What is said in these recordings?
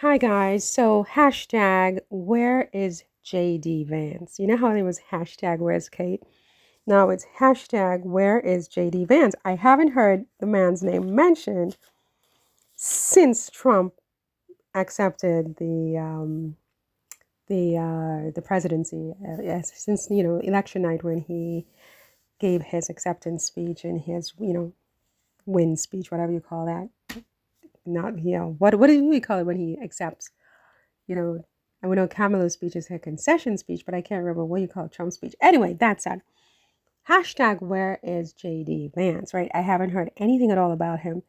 Hi guys. So hashtag where is JD Vance? You know how it was hashtag where's Kate? Now it's hashtag where is JD Vance? I haven't heard the man's name mentioned since Trump accepted the presidency. Yes, since election night when he gave his acceptance speech and his win speech, whatever you call that. Not what do we call it when he accepts? you know, and we know Kamala's speech is her concession speech, but I can't remember what you call Trump's speech. Anyway, that said, hashtag where is JD Vance, right? I haven't heard anything at all about him.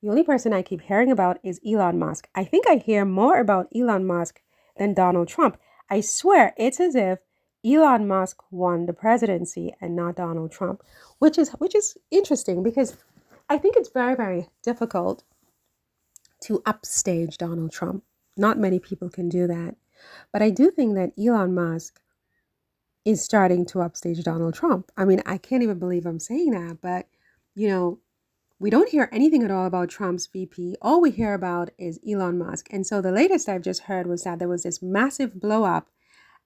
The only person I keep hearing about is Elon Musk. I think I hear more about Elon Musk than Donald Trump. I swear it's as if Elon Musk won the presidency and not Donald Trump, which is interesting because I think it's very, very difficult to upstage Donald Trump. Not many people can do that. But I do think that Elon Musk is starting to upstage Donald Trump. I mean, I can't even believe I'm saying that, but you know, we don't hear anything at all about Trump's VP. All we hear about is Elon Musk. And so the latest I've just heard was that there was this massive blow up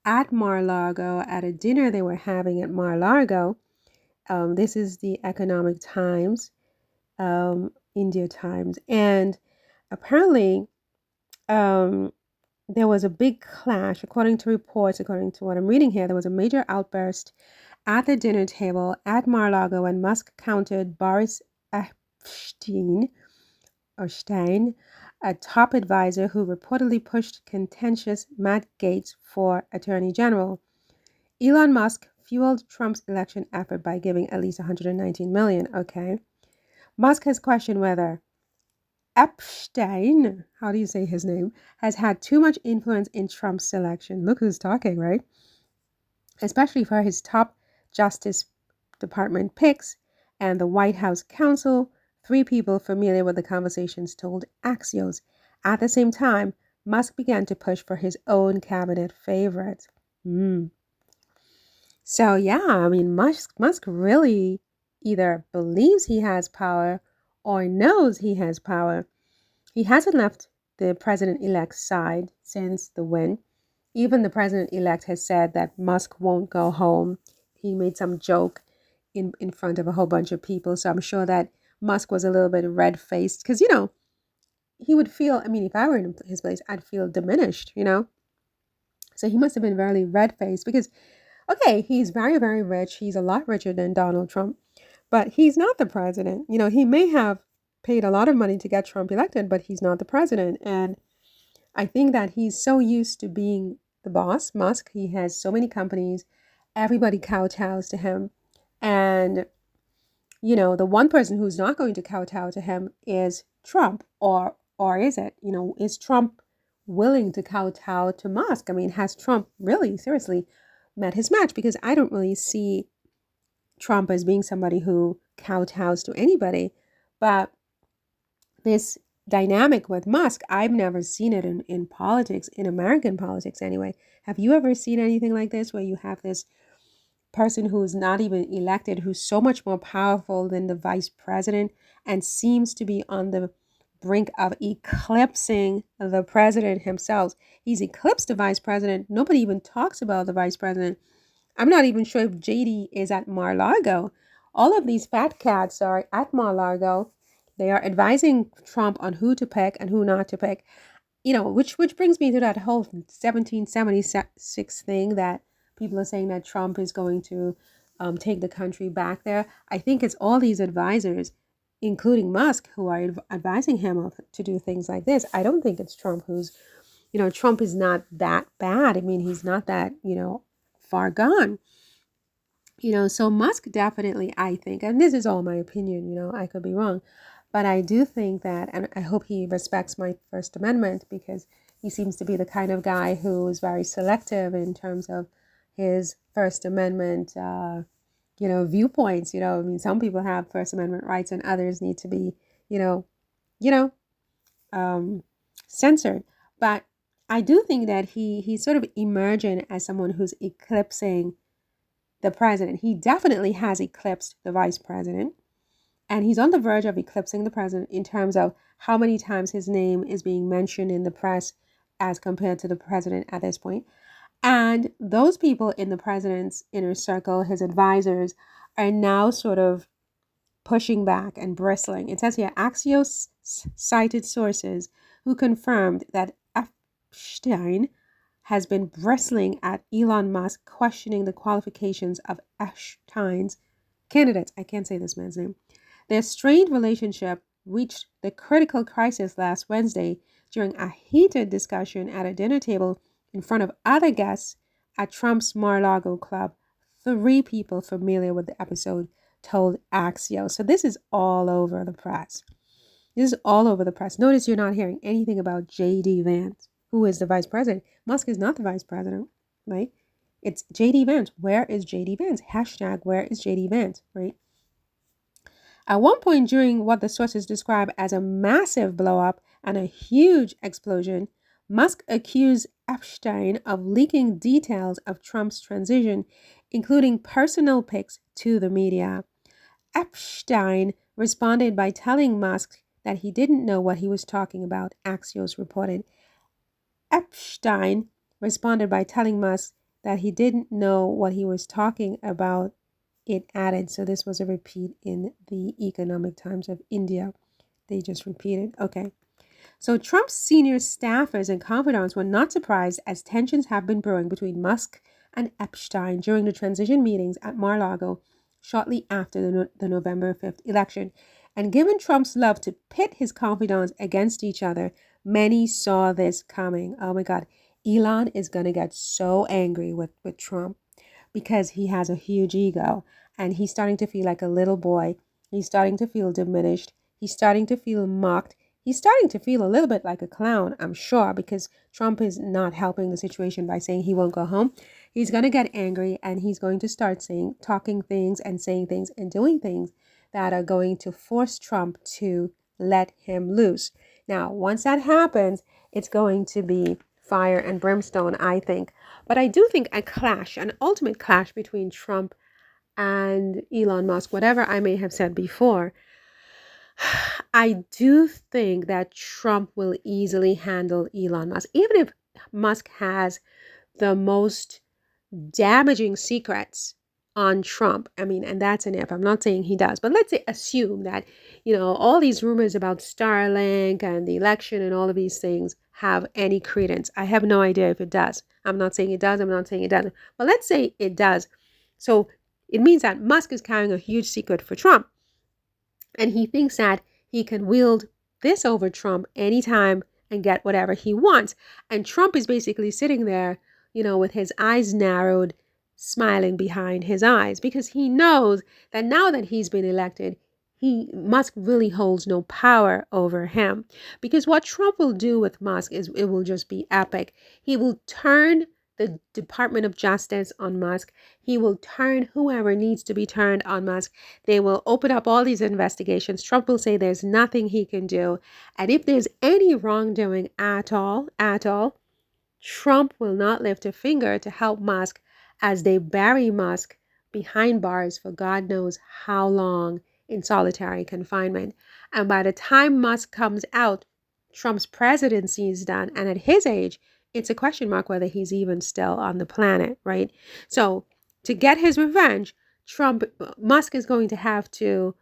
at Mar-a-Lago at a dinner they were having at Mar-a-Lago. This is the Economic Times, India Times, and apparently um, there was a big clash. According to reports, according to what I'm reading here, there was a major outburst at the dinner table at Mar-a-Lago when Musk countered Boris Epstein, or Stein, a top advisor who reportedly pushed contentious Matt Gaetz for Attorney General. Elon Musk fueled Trump's election effort by giving at least 119 million. Okay. Musk has questioned whether Epstein, how do you say his name, has had too much influence in Trump's selection. Look who's talking, right? Especially for his top Justice Department picks and the White House counsel, three people familiar with the conversations told Axios. At the same time, Musk began to push for his own cabinet favorites. So yeah, I mean, Musk really either believes he has power or knows he has power. He hasn't left the president-elect's side since the win. Even the president-elect has said that Musk won't go home. He made some joke in front of a whole bunch of people. So I'm sure that Musk was a little bit red-faced because, he would feel, I mean, if I were in his place, I'd feel diminished. So he must have been very red-faced because, okay, he's very, very rich. He's a lot richer than Donald Trump, but he's not the president. He may have paid a lot of money to get Trump elected, but he's not the president. And I think that he's so used to being the boss, Musk. He has so many companies, everybody kowtows to him. And, the one person who's not going to kowtow to him is Trump. Or is it? Is Trump willing to kowtow to Musk? I mean, has Trump really, seriously, met his match? Because I don't really see Trump as being somebody who kowtows to anybody. But this dynamic with Musk, I've never seen it in politics, in American politics anyway. Have you ever seen anything like this where you have this person who's not even elected, who's so much more powerful than the vice president and seems to be on the brink of eclipsing the president himself? He's eclipsed the vice president. Nobody even talks about the vice president. I'm not even sure if JD is at Mar-a-Lago. All of these fat cats are at Mar-a-Lago. They are advising Trump on who to pick and who not to pick. Which brings me to that whole 1776 thing that people are saying that Trump is going to take the country back there. I think it's all these advisors, including Musk, who are advising him to do things like this. I don't think it's Trump Trump is not that bad. I mean, he's not that, far gone. So Musk definitely, I think, and this is all my opinion, I could be wrong, but I do think that, and I hope he respects my First Amendment because he seems to be the kind of guy who is very selective in terms of his First Amendment, viewpoints. I mean, some people have First Amendment rights and others need to be, you know, you know, censored. But I do think that he's sort of emerging as someone who's eclipsing the president. He definitely has eclipsed the vice president. And he's on the verge of eclipsing the president in terms of how many times his name is being mentioned in the press as compared to the president at this point. And those people in the president's inner circle, his advisors, are now sort of pushing back and bristling. It says here Axios cited sources who confirmed that Epstein has been bristling at Elon Musk, questioning the qualifications of Epstein's candidates. I can't say this man's name. Their strained relationship reached the critical crisis last Wednesday during a heated discussion at a dinner table in front of other guests at Trump's Mar-a-Lago club. 3 people familiar with the episode told Axios. So this is all over the press. This is all over the press. Notice you're not hearing anything about J.D. Vance, who is the vice president. Musk is not the vice president, right? It's J.D. Vance. Where is J.D. Vance? Hashtag where is J.D. Vance, right? At one point during what the sources describe as a massive blow-up and a huge explosion, Musk accused Epstein of leaking details of Trump's transition, including personal pics to the media. Epstein responded by telling Musk that he didn't know what he was talking about, Axios reported. Epstein responded by telling Musk that he didn't know what he was talking about, it added. So this was a repeat in the Economic Times of India. They just repeated. Okay. So Trump's senior staffers and confidants were not surprised, as tensions have been brewing between Musk and Epstein during the transition meetings at Mar-a-Lago shortly after the November 5th election. And given Trump's love to pit his confidants against each other, many saw this coming. Oh my God, Elon is going to get so angry with Trump because he has a huge ego and he's starting to feel like a little boy. He's starting to feel diminished. He's starting to feel mocked. He's starting to feel a little bit like a clown, I'm sure, because Trump is not helping the situation by saying he won't go home. He's going to get angry and he's going to start talking things and saying things and doing things that are going to force Trump to let him loose. Now, once that happens, it's going to be fire and brimstone, I think. But I do think a clash, an ultimate clash between Trump and Elon Musk, whatever I may have said before, I do think that Trump will easily handle Elon Musk, even if Musk has the most damaging secrets on Trump. I mean, and that's an if. I'm not saying he does, but let's say assume that, all these rumors about Starlink and the election and all of these things have any credence. I have no idea if it does. I'm not saying it does. I'm not saying it doesn't. But let's say it does. So it means that Musk is carrying a huge secret for Trump. And he thinks that he can wield this over Trump anytime and get whatever he wants. And Trump is basically sitting there, with his eyes narrowed, smiling behind his eyes, because he knows that now that he's been elected, Musk really holds no power over him. Because what Trump will do with Musk is it will just be epic. He will turn the Department of Justice on Musk. He will turn whoever needs to be turned on Musk. They will open up all these investigations. Trump will say there's nothing he can do. And if there's any wrongdoing at all, Trump will not lift a finger to help Musk as they bury Musk behind bars for God knows how long in solitary confinement. And by the time Musk comes out, Trump's presidency is done. And at his age, it's a question mark whether he's even still on the planet, right? So to get his revenge, Musk is going to have to,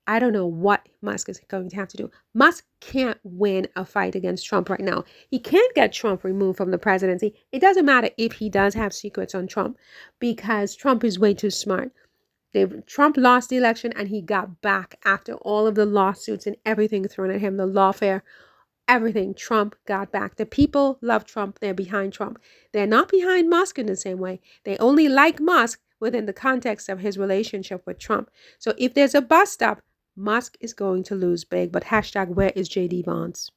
I don't know what Musk is going to have to do. Musk can't win a fight against Trump right now. He can't get Trump removed from the presidency. It doesn't matter if he does have secrets on Trump, because Trump is way too smart. Trump lost the election and he got back after all of the lawsuits and everything thrown at him, the lawfare, everything. Trump got back. The people love Trump. They're behind Trump. They're not behind Musk in the same way. They only like Musk within the context of his relationship with Trump. So if there's a bust up, Musk is going to lose big. But hashtag where is J.D. Vance?